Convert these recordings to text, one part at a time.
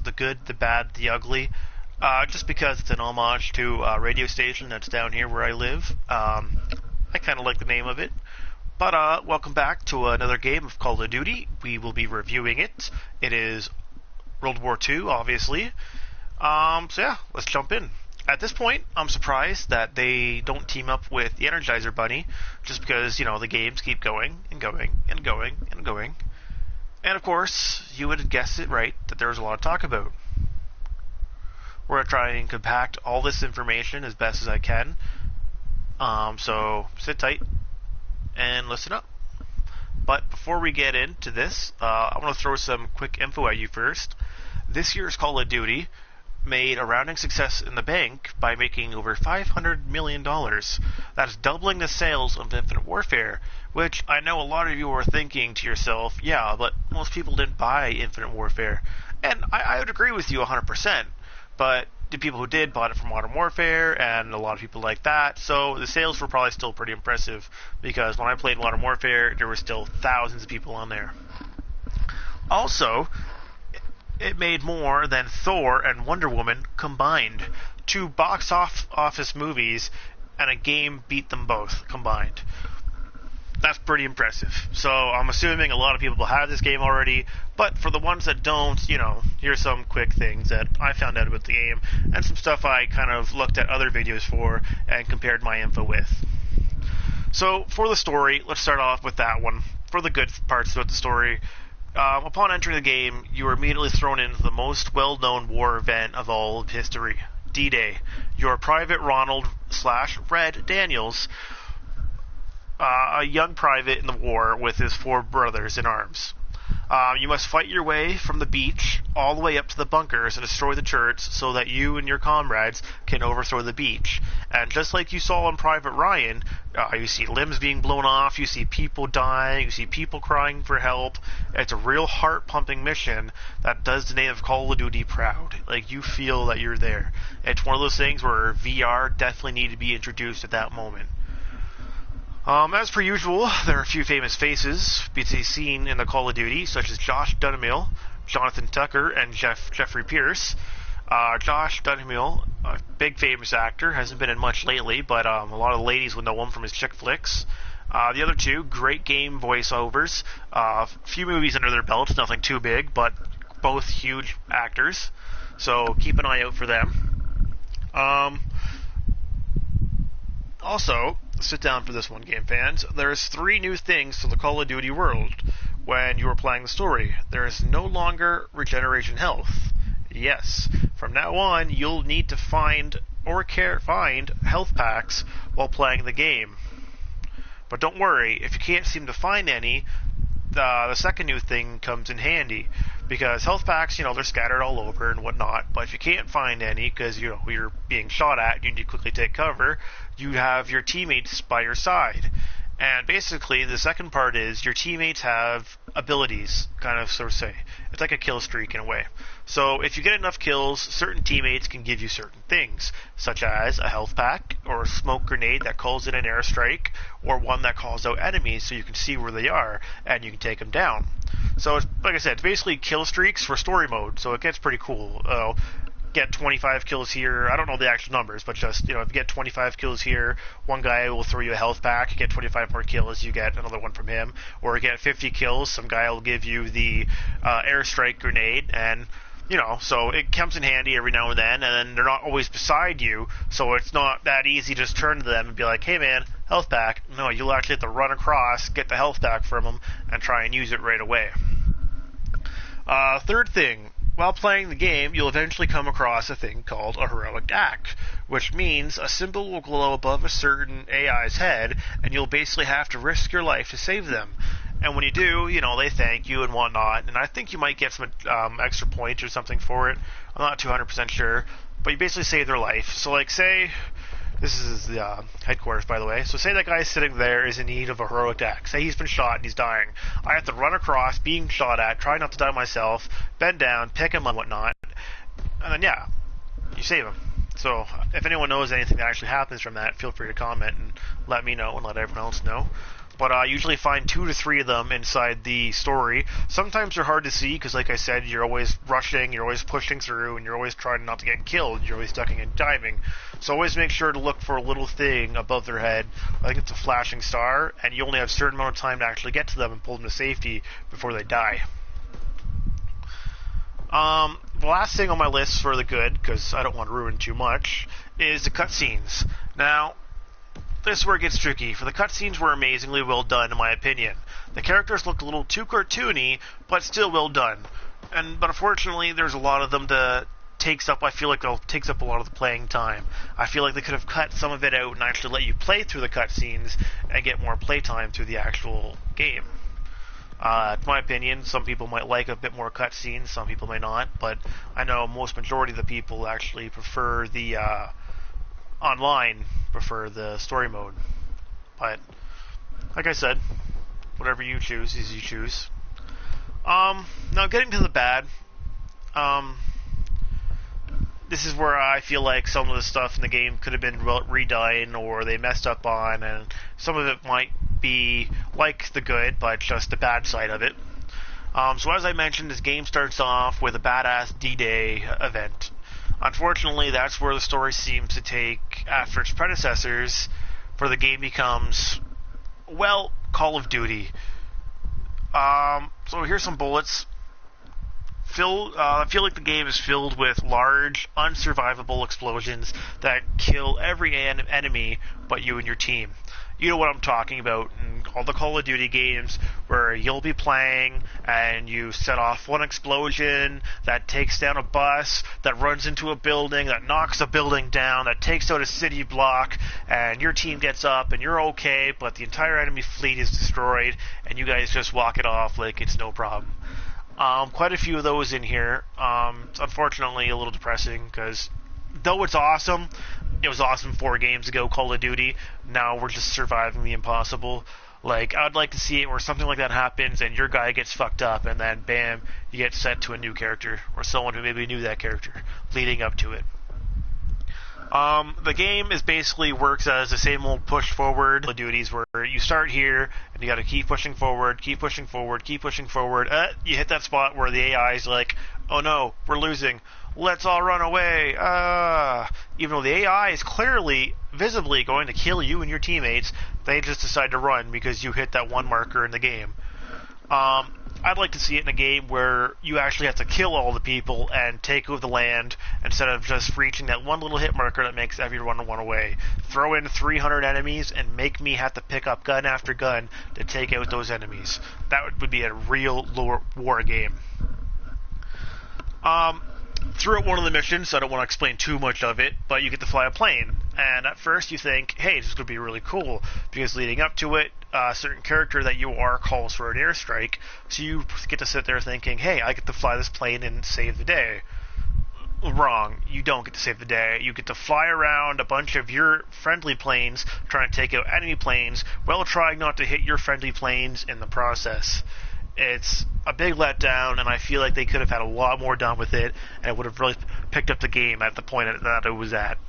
The Good, the Bad, the Ugly, just because it's an homage to a radio station that's down here where I live. I kind of like the name of it. But welcome back to another game of Call of Duty. We will be reviewing it. It is World War II, obviously. So yeah, let's jump in. At this point, I'm surprised that they don't team up with the Energizer Bunny, just because, the games keep going and going and going and going. And of course, you would have guessed it right, that there was a lot to talk about. We're going to try and compact all this information as best as I can. So sit tight and listen up. But before we get into this, I want to throw some quick info at you first. This year's Call of Duty made a rounding success in the bank by making over $500 million. That's doubling the sales of Infinite Warfare, which I know a lot of you are thinking to yourself, yeah, but most people didn't buy Infinite Warfare. And I would agree with you 100%, but the people who did bought it from Modern Warfare, and a lot of people like that, so the sales were probably still pretty impressive, because when I played Modern Warfare, there were still thousands of people on there. Also, it made more than Thor and Wonder Woman combined. Two box office movies, and a game beat them both combined. That's pretty impressive. So I'm assuming a lot of people have this game already, but for the ones that don't, here's some quick things that I found out about the game, and some stuff I kind of looked at other videos for and compared my info with. So for the story, let's start off with that one. For the good parts about the story, upon entering the game, you are immediately thrown into the most well-known war event of all of history, D-Day. You're Private Ronald/Red Daniels, a young private in the war with his four brothers in arms. You must fight your way from the beach all the way up to the bunkers and destroy the turrets so that you and your comrades can overthrow the beach. And just like you saw in Private Ryan, you see limbs being blown off, you see people dying, you see people crying for help. It's a real heart-pumping mission that does the name of Call of Duty proud. Like, you feel that you're there. It's one of those things where VR definitely needed to be introduced at that moment. As per usual, there are a few famous faces to be seen in the Call of Duty, such as Josh Duhamel, Jonathan Tucker, and Jeffrey Pierce. Josh Duhamel, a big famous actor, hasn't been in much lately, but a lot of the ladies would know him from his chick flicks. The other two, great game voiceovers, a few movies under their belts, nothing too big, but both huge actors, so keep an eye out for them. Also, sit down for this one, game fans. There's 3 new things to the Call of Duty world when you are playing the story. There is no longer regeneration health. Yes, from now on, you'll need to find health packs while playing the game. But don't worry, if you can't seem to find any, the second new thing comes in handy. Because health packs, they're scattered all over and whatnot, but if you can't find any because, you're being shot at, you need to quickly take cover, you have your teammates by your side. And basically, the second part is your teammates have abilities, sort of say. It's like a kill streak in a way. So if you get enough kills, certain teammates can give you certain things, such as a health pack, or a smoke grenade that calls in an airstrike, or one that calls out enemies so you can see where they are, and you can take them down. So, like I said, it's basically kill streaks for story mode, so it gets pretty cool. Get 25 kills here. I don't know the actual numbers, but just, if you get 25 kills here, one guy will throw you a health pack. You get 25 more kills, you get another one from him. Or you get 50 kills, some guy will give you the airstrike grenade, and, so it comes in handy every now and then they're not always beside you, so it's not that easy to just turn to them and be like, hey man, health pack. No, you'll actually have to run across, get the health pack from them, and try and use it right away. Third thing, while playing the game, you'll eventually come across a thing called a heroic act, which means a symbol will glow above a certain AI's head, and you'll basically have to risk your life to save them. And when you do, they thank you and whatnot, and I think you might get some extra points or something for it. I'm not 200% sure, but you basically save their life. So, like, say, this is the headquarters, by the way, so say that guy sitting there is in need of a heroic act. Say he's been shot and he's dying. I have to run across, being shot at, try not to die myself, bend down, pick him up and whatnot, and then, yeah, you save him. So, if anyone knows anything that actually happens from that, feel free to comment and let me know and let everyone else know. but I usually find 2 to 3 of them inside the story. Sometimes they're hard to see because, like I said, you're always rushing, you're always pushing through, and you're always trying not to get killed. You're always ducking and diving. So always make sure to look for a little thing above their head. I think it's a flashing star, and you only have a certain amount of time to actually get to them and pull them to safety before they die. The last thing on my list for the good, because I don't want to ruin too much, is the cutscenes. Now, this is where it gets tricky, for the cutscenes were amazingly well done, in my opinion. The characters looked a little too cartoony, but still well done. But unfortunately, there's a lot of them that I feel like it takes up a lot of the playing time. I feel like they could have cut some of it out and actually let you play through the cutscenes and get more playtime through the actual game. In my opinion, some people might like a bit more cutscenes, some people may not, but I know majority of the people actually prefer the prefer the story mode. But like I said, whatever you choose is you choose. Now getting to the bad, this is where I feel like some of the stuff in the game could have been redone or they messed up on, and some of it might be like the good, but just the bad side of it. So as I mentioned, this game starts off with a badass D-Day event. Unfortunately, that's where the story seems to take after its predecessors, for the game becomes, well, Call of Duty. So here's some bullets. I feel like the game is filled with large, unsurvivable explosions that kill every enemy but you and your team. You know what I'm talking about in all the Call of Duty games, where you'll be playing and you set off one explosion that takes down a bus, that runs into a building, that knocks a building down, that takes out a city block, and your team gets up and you're okay, but the entire enemy fleet is destroyed and you guys just walk it off like it's no problem. Quite a few of those in here. It's unfortunately a little depressing because though it's awesome, it was awesome 4 games ago, Call of Duty. Now we're just surviving the impossible. Like, I'd like to see it where something like that happens and your guy gets fucked up and then bam, you get sent to a new character or someone who maybe knew that character leading up to it. The game basically works as the same old push forward Call of Duties where you start here and you gotta keep pushing forward, keep pushing forward, keep pushing forward. You hit that spot where the AI is like, oh no, we're losing. Let's all run away. Even though the AI is clearly, visibly going to kill you and your teammates, they just decide to run because you hit that one marker in the game. I'd like to see it in a game where you actually have to kill all the people and take over the land instead of just reaching that one little hit marker that makes everyone run away. Throw in 300 enemies and make me have to pick up gun after gun to take out those enemies. That would be a real war game. Throughout one of the missions, I don't want to explain too much of it, but you get to fly a plane. And at first you think, hey, this is going to be really cool, because leading up to it, a certain character that you are calls for an airstrike, so you get to sit there thinking, hey, I get to fly this plane and save the day. Wrong. You don't get to save the day. You get to fly around a bunch of your friendly planes, trying to take out enemy planes, while trying not to hit your friendly planes in the process. It's a big letdown, and I feel like they could have had a lot more done with it, and it would have really picked up the game at the point that it was at.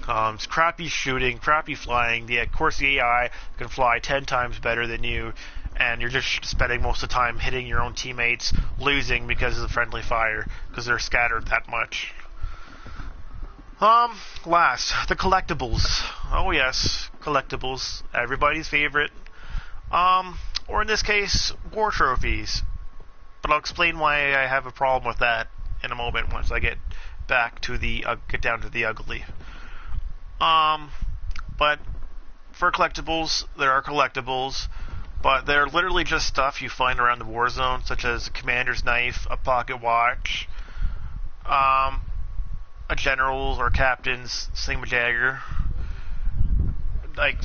It's crappy shooting, crappy flying. Of course, the AI can fly 10 times better than you, and you're just spending most of the time hitting your own teammates, losing because of the friendly fire, because they're scattered that much. Last, the collectibles. Oh yes, collectibles. Everybody's favorite. Or in this case, war trophies. But I'll explain why I have a problem with that in a moment once I get back to get down to the ugly. But for collectibles, there are collectibles, but they're literally just stuff you find around the war zone, such as a commander's knife, a pocket watch, a general's or captain's thingamajigger, like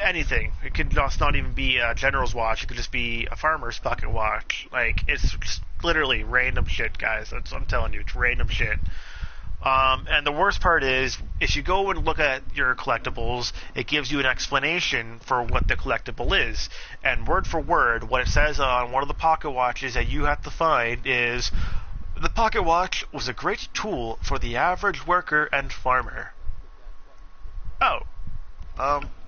anything. It could just not even be a general's watch. It could just be a farmer's pocket watch. Like, it's just literally random shit, guys. I'm telling you, it's random shit. And the worst part is, if you go and look at your collectibles, it gives you an explanation for what the collectible is. And word for word, what it says on one of the pocket watches that you have to find is, the pocket watch was a great tool for the average worker and farmer. Oh.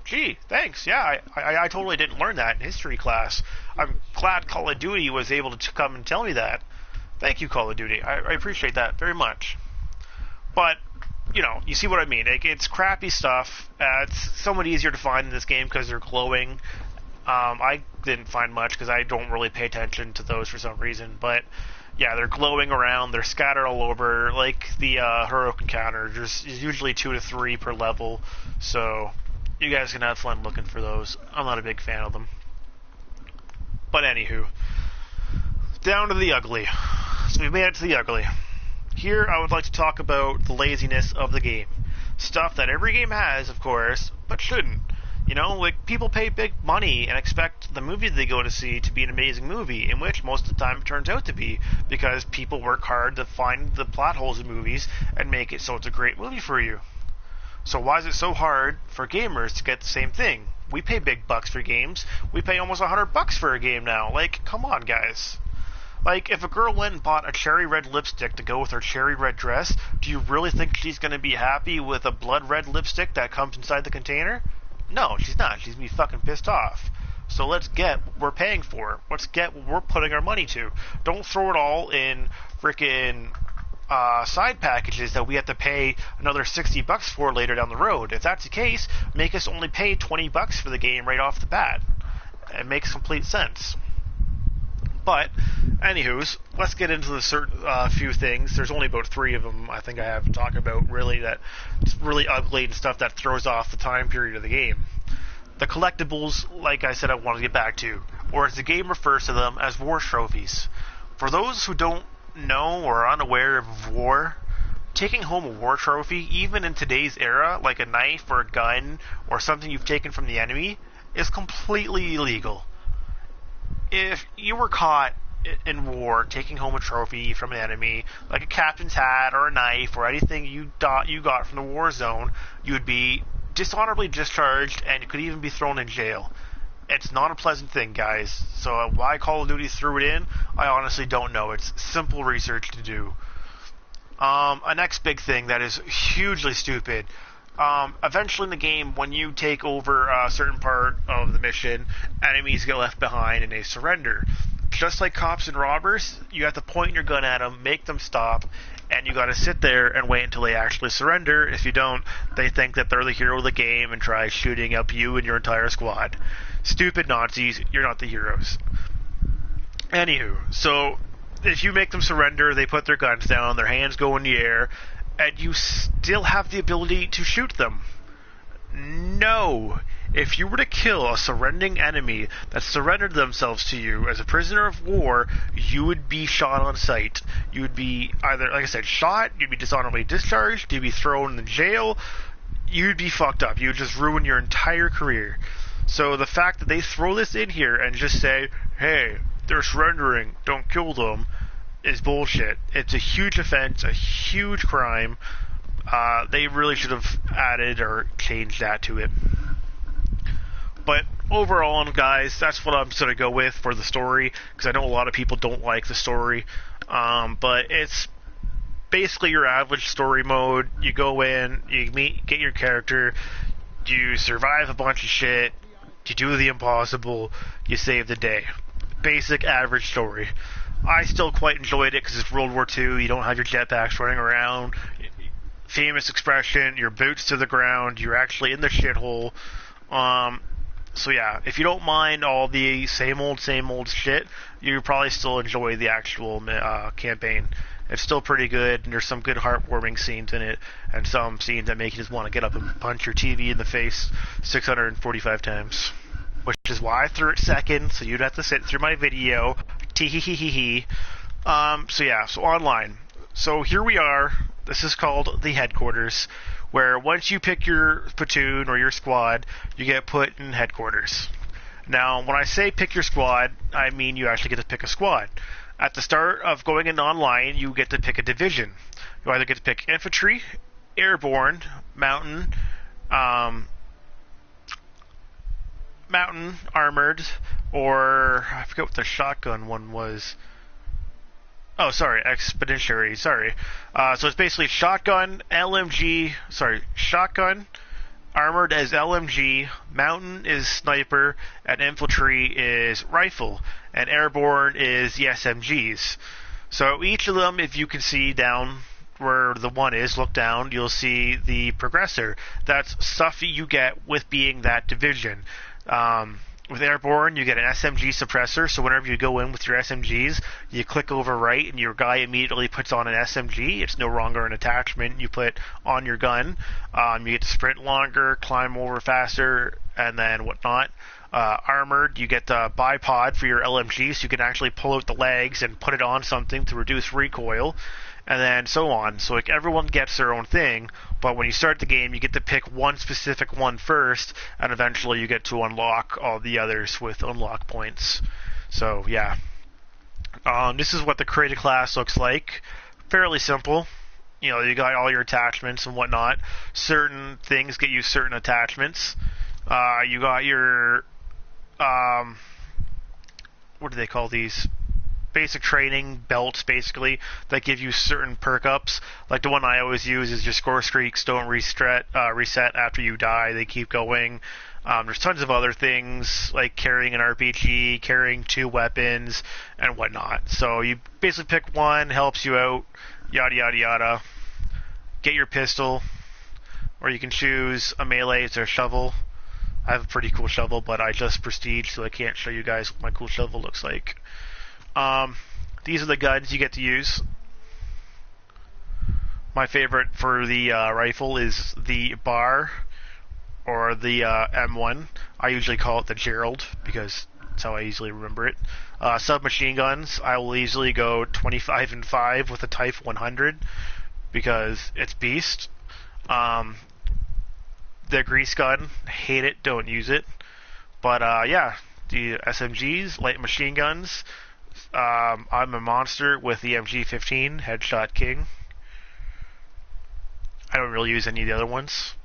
Gee, thanks. Yeah, I totally didn't learn that in history class. I'm glad Call of Duty was able to come and tell me that. Thank you, Call of Duty. I appreciate that very much. But, you know, you see what I mean. It's crappy stuff. It's somewhat easier to find in this game because they're glowing. I didn't find much because I don't really pay attention to those for some reason. But, yeah, they're glowing around. They're scattered all over. Like the heroic encounter, there's usually 2 to 3 per level. So, you guys can have fun looking for those. I'm not a big fan of them. But anywho, down to the ugly. So we've made it to the ugly. Here I would like to talk about the laziness of the game. Stuff that every game has, of course, but shouldn't. You know, like, people pay big money and expect the movie they go to see to be an amazing movie, in which most of the time it turns out to be, because people work hard to find the plot holes in movies and make it so it's a great movie for you. So why is it so hard for gamers to get the same thing? We pay big bucks for games. We pay almost $100 for a game now. Like, come on, guys. Like, if a girl went and bought a cherry red lipstick to go with her cherry red dress, do you really think she's going to be happy with a blood red lipstick that comes inside the container? No, she's not. She's going to be fucking pissed off. So let's get what we're paying for. Let's get what we're putting our money to. Don't throw it all in frickin' side packages that we have to pay another $60 for later down the road. If that's the case, make us only pay $20 for the game right off the bat. It makes complete sense. But, anywho's, let's get into the few things. There's only about 3 of them I think I have to talk about, really, that it's really ugly and stuff that throws off the time period of the game. The collectibles, like I said, I want to get back to, or as the game refers to them, as war trophies. For those who don't know or are unaware of war, taking home a war trophy, even in today's era, like a knife or a gun or something you've taken from the enemy, is completely illegal. If you were caught in war taking home a trophy from an enemy, like a captain's hat or a knife or anything you got from the war zone, you would be dishonorably discharged and you could even be thrown in jail. It's not a pleasant thing, guys. So why Call of Duty threw it in, I honestly don't know. It's simple research to do. A next big thing that is hugely stupid. Eventually in the game, when you take over a certain part of the mission, enemies get left behind and they surrender. Just like cops and robbers, you have to point your gun at them, make them stop, and you gotta sit there and wait until they actually surrender. If you don't, they think that they're the hero of the game and try shooting up you and your entire squad. Stupid Nazis, you're not the heroes. Anywho, so if you make them surrender, they put their guns down, their hands go in the air, and you still have the ability to shoot them. No. If you were to kill a surrendering enemy that surrendered themselves to you as a prisoner of war, you would be shot on sight. You would be either, like I said, shot, you'd be dishonorably discharged, you'd be thrown in jail, you'd be fucked up. You would just ruin your entire career. So the fact that they throw this in here and just say, hey, they're surrendering, don't kill them, is bullshit. It's a huge offense, a huge crime. They really should have added or changed that to it. But overall, guys, that's what I'm going to go with for the story, because I know a lot of people don't like the story. But it's basically your average story mode. You go in, you get your character, you survive a bunch of shit, you do the impossible, you save the day. Basic average story. I still quite enjoyed it because it's World War II. You don't have your jetpacks running around. Famous expression, your boots to the ground. You're actually in the shithole. So yeah, if you don't mind all the same old shit, you probably still enjoy the actual campaign. It's still pretty good, and there's some good heartwarming scenes in it, and some scenes that make you just want to get up and punch your TV in the face 645 times. Which is why I threw it second, so you'd have to sit through my video. Tee-hee-hee-hee-hee. So yeah, so online. So here we are. This is called the headquarters, where once you pick your platoon or your squad, you get put in headquarters. Now, when I say pick your squad, I mean you actually get to pick a squad. At the start of going in online, you get to pick a division. You either get to pick infantry, airborne, mountain, armored, or I forget what the shotgun one was. Oh, sorry, expeditionary, sorry. So it's basically shotgun, Armored is LMG, Mountain is Sniper, and Infantry is Rifle, and Airborne is the SMGs. So each of them, if you can see down where the one is, look down, you'll see the progressor. That's stuff you get with being that division. With Airborne, you get an SMG suppressor, so whenever you go in with your SMGs, you click over right, and your guy immediately puts on an SMG. It's no longer an attachment you put on your gun. You get to sprint longer, climb over faster, and then whatnot. Armored, you get the bipod for your LMG, so you can actually pull out the legs and put it on something to reduce recoil, and then so on. So like everyone gets their own thing, but when you start the game, you get to pick one specific one first, and eventually you get to unlock all the others with unlock points. So yeah, this is what the created class looks like. Fairly simple. You know, you got all your attachments and whatnot. Certain things get you certain attachments. You got your what do they call these? Basic training belts, basically, that give you certain perk ups. Like the one I always use is your score streaks don't reset after you die; they keep going. There's tons of other things like carrying an RPG, carrying 2 weapons, and whatnot. So you basically pick one, helps you out, yada yada yada. Get your pistol, or you can choose a melee or a shovel. I have a pretty cool shovel, but I just prestige, so I can't show you guys what my cool shovel looks like. These are the guns you get to use. My favorite for the rifle is the Bar, or the M1. I usually call it the Gerald, because that's how I easily remember it. Submachine guns, I will easily go 25 and 5 with a Type 100, because it's beast. The grease gun, hate it, don't use it. But yeah, the SMGs, light machine guns. I'm a monster with the MG15, Headshot King. I don't really use any of the other ones.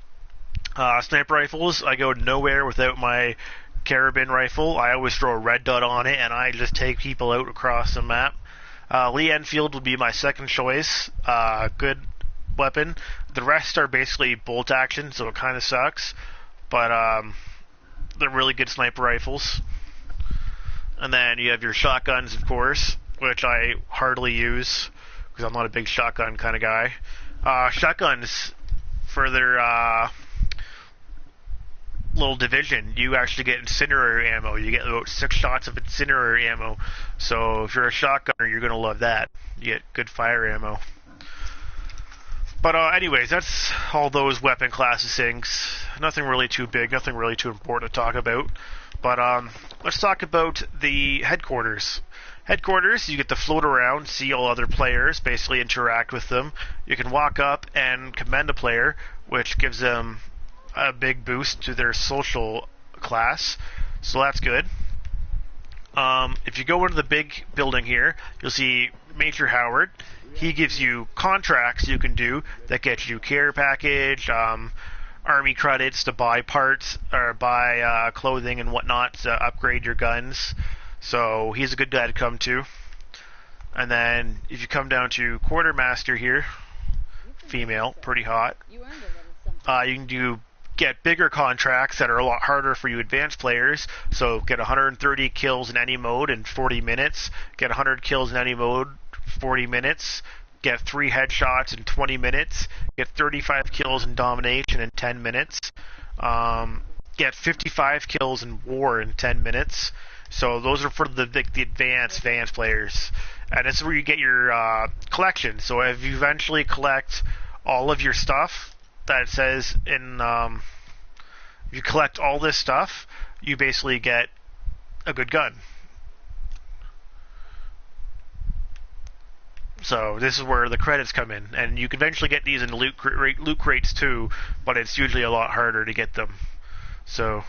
Sniper rifles, I go nowhere without my carabin rifle. I always throw a red dot on it, and I just take people out across the map. Lee Enfield would be my second choice. Good weapon. The rest are basically bolt action, so it kind of sucks. But they're really good sniper rifles. And then you have your shotguns, of course, which I hardly use because I'm not a big shotgun kind of guy. Shotguns, for their little division, you actually get incendiary ammo. You get about 6 shots of incendiary ammo. So if you're a shotgunner, you're going to love that. You get good fire ammo. But anyways, that's all those weapon classes things. Nothing really too big, nothing really too important to talk about. But let's talk about the headquarters. Headquarters, you get to float around, see all other players, basically interact with them. You can walk up and commend a player, which gives them a big boost to their social class. So that's good. If you go into the big building here, you'll see Major Howard. He gives you contracts you can do that get you care package, army credits to buy parts or buy clothing and whatnot to upgrade your guns. So he's a good guy to come to. And then if you come down to Quartermaster here, female, pretty hot. You can get bigger contracts that are a lot harder for you advanced players. So get 130 kills in any mode in 40 minutes. Get 100 kills in any mode 40 minutes. Get 3 headshots in 20 minutes. Get 35 kills in domination in 10 minutes. Get 55 kills in war in 10 minutes. So those are for the advanced players. And this is where you get your collection. So if you eventually collect all of your stuff that it says in... if you collect all this stuff, you basically get a good gun. So this is where the credits come in, and you can eventually get these in loot crates too, but it's usually a lot harder to get them. So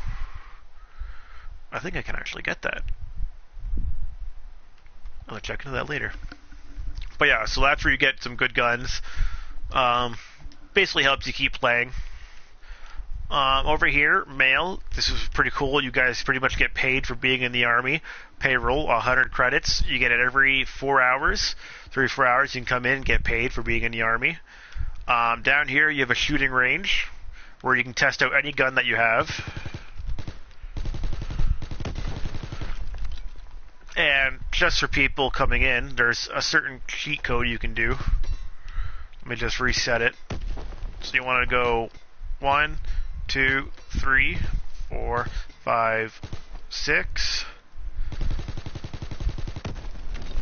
I think I can actually get that. I'll check into that later. But yeah, so that's where you get some good guns. Basically helps you keep playing. Over here, mail. This is pretty cool. You guys pretty much get paid for being in the army. Payroll, 100 credits. You get it every 4 hours. 3 or 4 hours you can come in and get paid for being in the army. Down here you have a shooting range. where you can test out any gun that you have. And just for people coming in, there's a certain cheat code you can do. Let me just reset it. So you want to go 1, 2, 3, 4, 5, 6.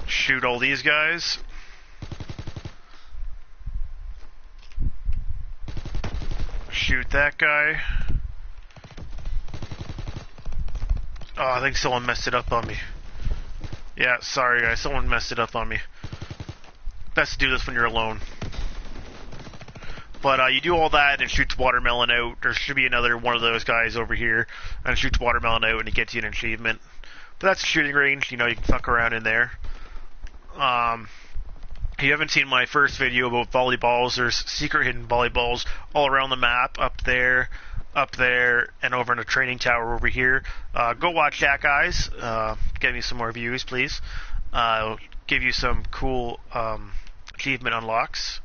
Shoot all these guys. Shoot that guy. Oh, I think someone messed it up on me. Yeah, sorry guys, someone messed it up on me. Best to do this when you're alone. But you do all that and it shoots watermelon out. There should be another one of those guys over here and it shoots watermelon out and it gets you an achievement. But that's a shooting range, you know, you can fuck around in there. If you haven't seen my first video about volleyballs, there's secret hidden volleyballs all around the map, up there, and over in the training tower over here. Go watch that, guys. Get me some more views, please. It'll give you some cool achievement unlocks.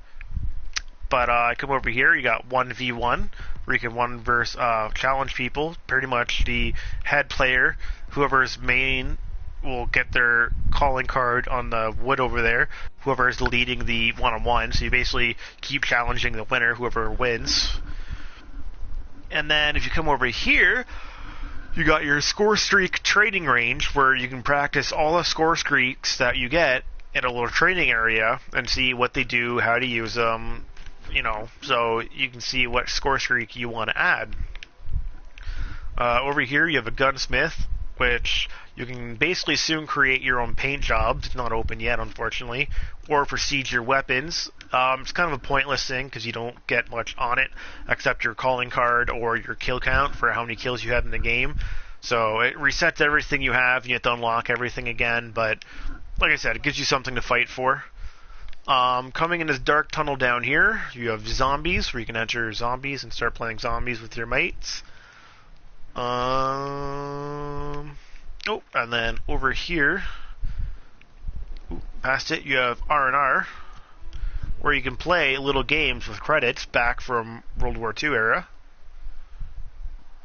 But I come over here, you got 1v1, where you can challenge people. Pretty much the head player, whoever's main, will get their calling card on the wood over there. Whoever is leading the one-on-one, so you basically keep challenging the winner, whoever wins. And then if you come over here, you got your score streak training range, where you can practice all the score streaks that you get in a little training area and see what they do, how to use them, you know, so you can see what score streak you want to add. Over here you have a gunsmith, which you can basically soon create your own paint jobs. It's not open yet, unfortunately. Or prestige your weapons. It's kind of a pointless thing because you don't get much on it except your calling card or your kill count for how many kills you have in the game. So it resets everything you have. You have to unlock everything again. But like I said, it gives you something to fight for. Coming in this dark tunnel down here, you have zombies, where you can enter zombies and start playing zombies with your mates. Oh, and then over here, past it, you have R&R, where you can play little games with credits back from World War II era.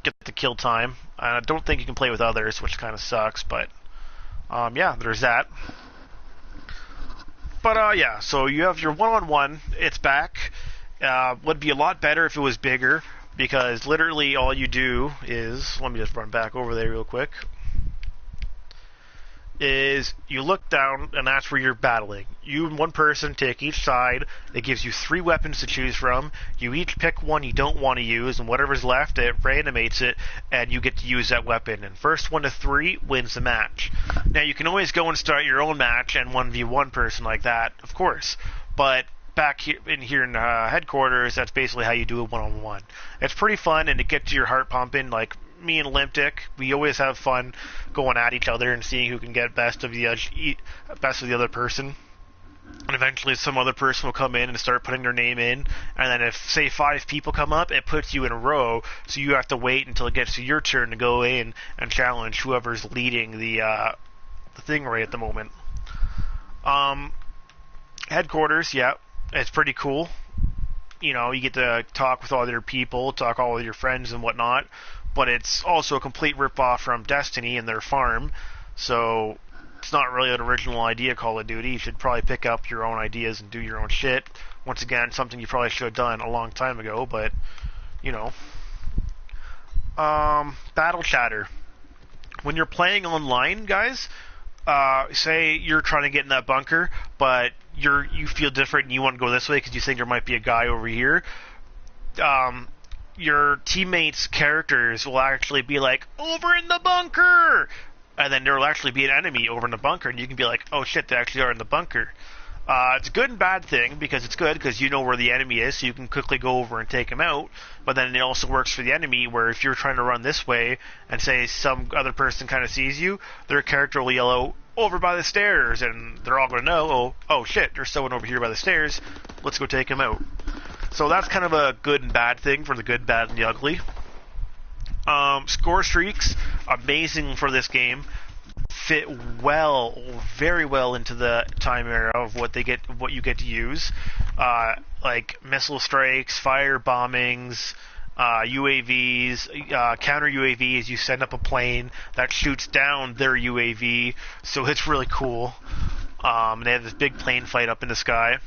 Get the kill time. I don't think you can play with others, which kind of sucks, but yeah, there's that. But yeah, so you have your one-on-one. It's back. Would be a lot better if it was bigger, because literally all you do is, let me just run back over there real quick, is you look down and that's where you're battling. You and one person take each side. It gives you 3 weapons to choose from. You each pick one you don't want to use, and whatever's left, it randomates it, and you get to use that weapon. And first 1 to 3 wins the match. Now you can always go and start your own match and 1v1 person like that, of course. But back here in headquarters, that's basically how you do a one-on-one. It's pretty fun, and it gets your heart pumping. Like me and Olympic, we always have fun going at each other and seeing who can get best of the other person. And eventually some other person will come in and start putting their name in, and then if, say, 5 people come up, it puts you in a row, so you have to wait until it gets to your turn to go in and challenge whoever's leading the thing right at the moment. Headquarters, yeah, it's pretty cool. You know, you get to talk with other people, talk all with your friends and whatnot, but it's also a complete rip-off from Destiny and their farm, so it's not really an original idea, Call of Duty. You should probably pick up your own ideas and do your own shit. Once again, something you probably should have done a long time ago, but, you know. Battle chatter. When you're playing online, guys, say you're trying to get in that bunker, but you feel different and you want to go this way because you think there might be a guy over here, your teammates' characters will actually be like, over in the bunker! And then there will actually be an enemy over in the bunker, and you can be like, oh shit, they actually are in the bunker. It's a good and bad thing, because it's good because you know where the enemy is, so you can quickly go over and take him out. But then it also works for the enemy, where if you're trying to run this way, and say some other person kind of sees you, their character will yell, over by the stairs, and they're all going to know, oh shit, there's someone over here by the stairs, let's go take him out. So that's kind of a good and bad thing for the good, bad, and the ugly. Score streaks, amazing for this game. Fit well, very well into the time era of what you get to use. Like missile strikes, fire bombings, UAVs, counter UAVs. You send up a plane that shoots down their UAV, so it's really cool. They have this big plane fight up in the sky.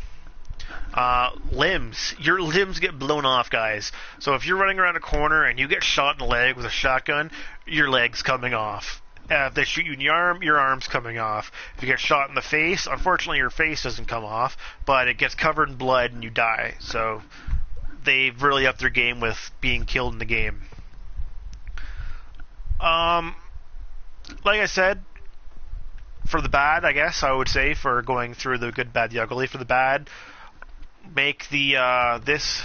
Limbs. Your limbs get blown off, guys. So if you're running around a corner and you get shot in the leg with a shotgun, your leg's coming off. If they shoot you in the arm, your arm's coming off. If you get shot in the face, unfortunately your face doesn't come off, but it gets covered in blood and you die. So they've really upped their game with being killed in the game. Like I said, for the bad, I guess I would say, for going through the good, bad, the ugly. For the bad, make the this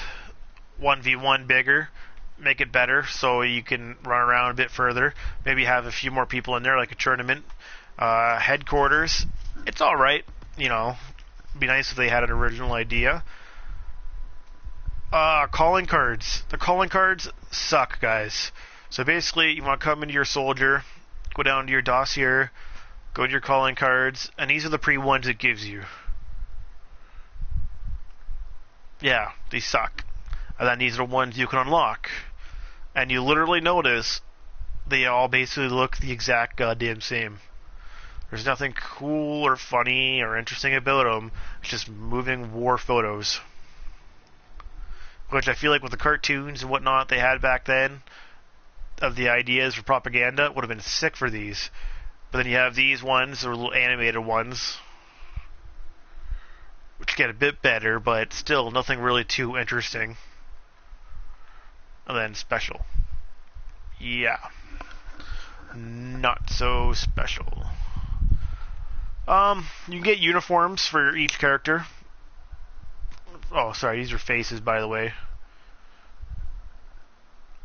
1v1 bigger. Make it better so you can run around a bit further. Maybe have a few more people in there, like a tournament. Headquarters, it's alright. You know, it'd be nice if they had an original idea. Calling cards. The calling cards suck, guys. So basically, you want to come into your soldier, go down to your dossier, go to your calling cards, and these are the pre-ones it gives you. Yeah, these suck. And then these are the ones you can unlock. And you literally notice they all basically look the exact goddamn same. There's nothing cool or funny or interesting about them. It's just moving war photos. Which I feel like with the cartoons and whatnot they had back then, of the ideas for propaganda, would have been sick for these. But then you have these ones, the little animated ones, which get a bit better, but still nothing really too interesting. And then special. Yeah. Not so special. You can get uniforms for each character. Oh, sorry, these are faces, by the way.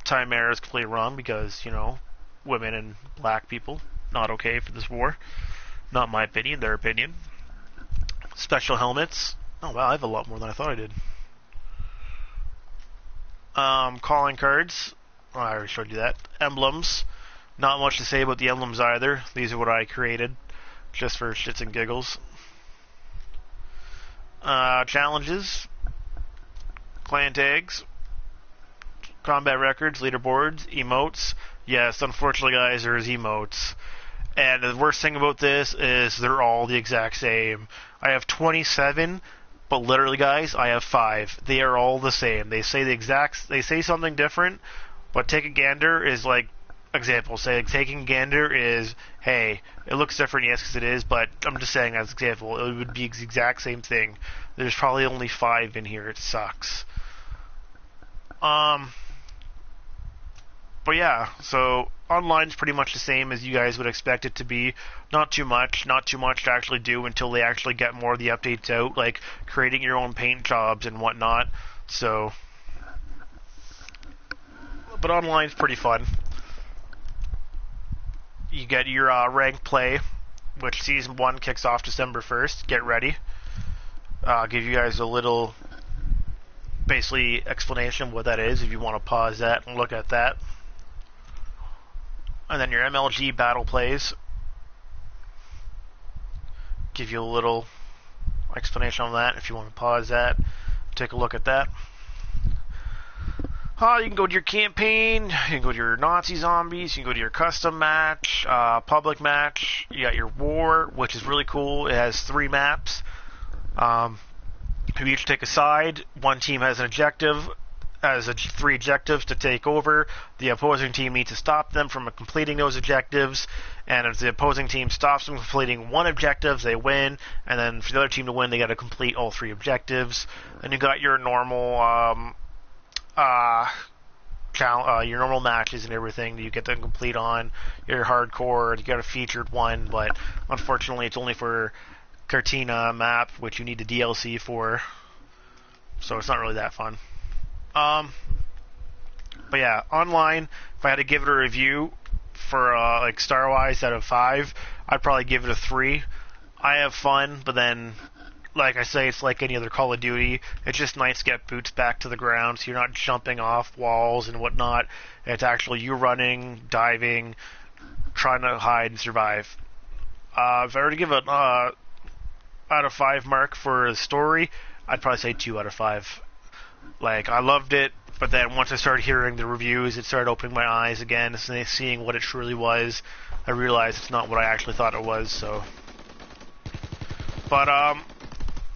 Time error is completely wrong because, you know, women and black people, not okay for this war. Not my opinion, their opinion. Special helmets. Oh, wow, I have a lot more than I thought I did. Calling cards. Oh, I already showed you that. Emblems. Not much to say about the emblems either. These are what I created, just for shits and giggles. Challenges. Clan tags. Combat records, leaderboards, emotes. Yes, unfortunately, guys, there's emotes. And the worst thing about this is they're all the exact same. I have 27, but literally, guys, I have 5. They are all the same. They say something different, but take a gander is like, example, say like, taking a gander is, hey, it looks different, yes, because it is, but I'm just saying as example, it would be the exact same thing. There's probably only 5 in here. It sucks. But yeah, so online's pretty much the same as you guys would expect it to be. Not too much to actually do until they actually get more of the updates out, like creating your own paint jobs and whatnot. So, but online's pretty fun. You get your ranked play, which Season 1 kicks off December 1st. Get ready. I'll give you guys a little, basically, explanation of what that is, if you want to pause that and look at that. And then your MLG battle plays. Give you a little explanation on that if you want to pause that. Take a look at that. You can go to your campaign, you can go to your Nazi zombies, you can go to your custom match, public match. You got your war, which is really cool. It has 3 maps. You each take a side. One team has an objective, has 3 objectives to take over. The opposing team needs to stop them from completing those objectives, and if the opposing team stops them completing 1 objective, they win, and then for the other team to win, they got to complete all 3 objectives. And you got your normal your normal matches and everything that you get to complete on your hardcore. You got a featured one, but unfortunately it's only for Cartina map, which you need the DLC for, so it's not really that fun. But yeah, online, if I had to give it a review for like Starwise out of 5, I'd probably give it a 3. I have fun, but then, like I say, it's like any other Call of Duty. It's just nice to get boots back to the ground, so you're not jumping off walls and whatnot. It's actually you running, diving, trying to hide and survive. If I were to give it out of 5 mark for the story, I'd probably say 2 out of 5. Like, I loved it But then once I started hearing the reviews, it started opening my eyes again, seeing what it truly was. I realized it's not what I actually thought it was. So, but out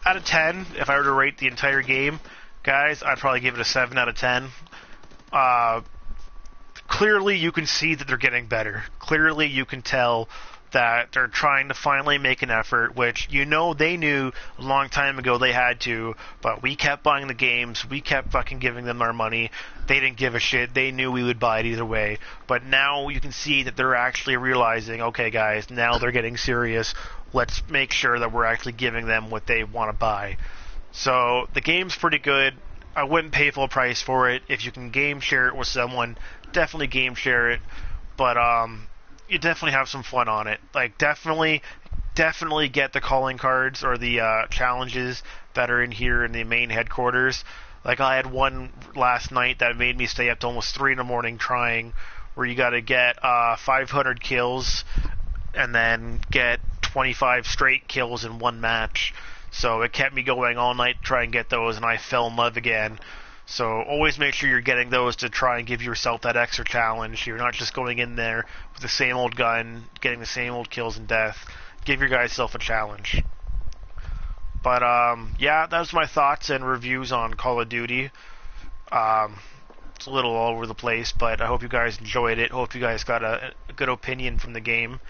of 10, if I were to rate the entire game, guys, I'd probably give it a 7 out of 10. Clearly, you can see that they're getting better. Clearly, you can tell that they're trying to finally make an effort, which they knew a long time ago they had to, but we kept buying the games, we kept fucking giving them our money. They didn't give a shit, they knew we would buy it either way. But now you can see that they're actually realizing, okay guys, now they're getting serious, let's make sure that we're actually giving them what they want to buy. So, the game's pretty good. I wouldn't pay full price for it. If you can game share it with someone, definitely game share it. But, you definitely have some fun on it. Like, definitely get the calling cards or the challenges that are in here in the main headquarters. Like, I had one last night that made me stay up to almost 3 in the morning trying, where you gotta get 500 kills and then get 25 straight kills in one match. So it kept me going all night to try and get those, and I fell in love again. So always make sure you're getting those to try and give yourself that extra challenge. You're not just going in there with the same old gun, getting the same old kills and death. Give your guys self a challenge. But yeah, that was my thoughts and reviews on Call of Duty. It's a little all over the place, but I hope you guys enjoyed it. Hope you guys got a good opinion from the game.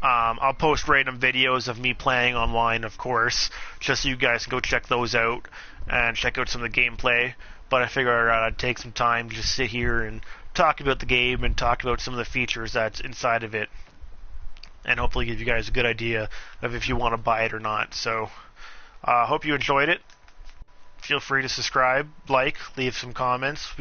I'll post random videos of me playing online, of course, just so you guys can go check those out and check out some of the gameplay. But I figured I'd take some time to just sit here and talk about the game and talk about some of the features that's inside of it, and hopefully give you guys a good idea of if you want to buy it or not. So, hope you enjoyed it. Feel free to subscribe, like, leave some comments.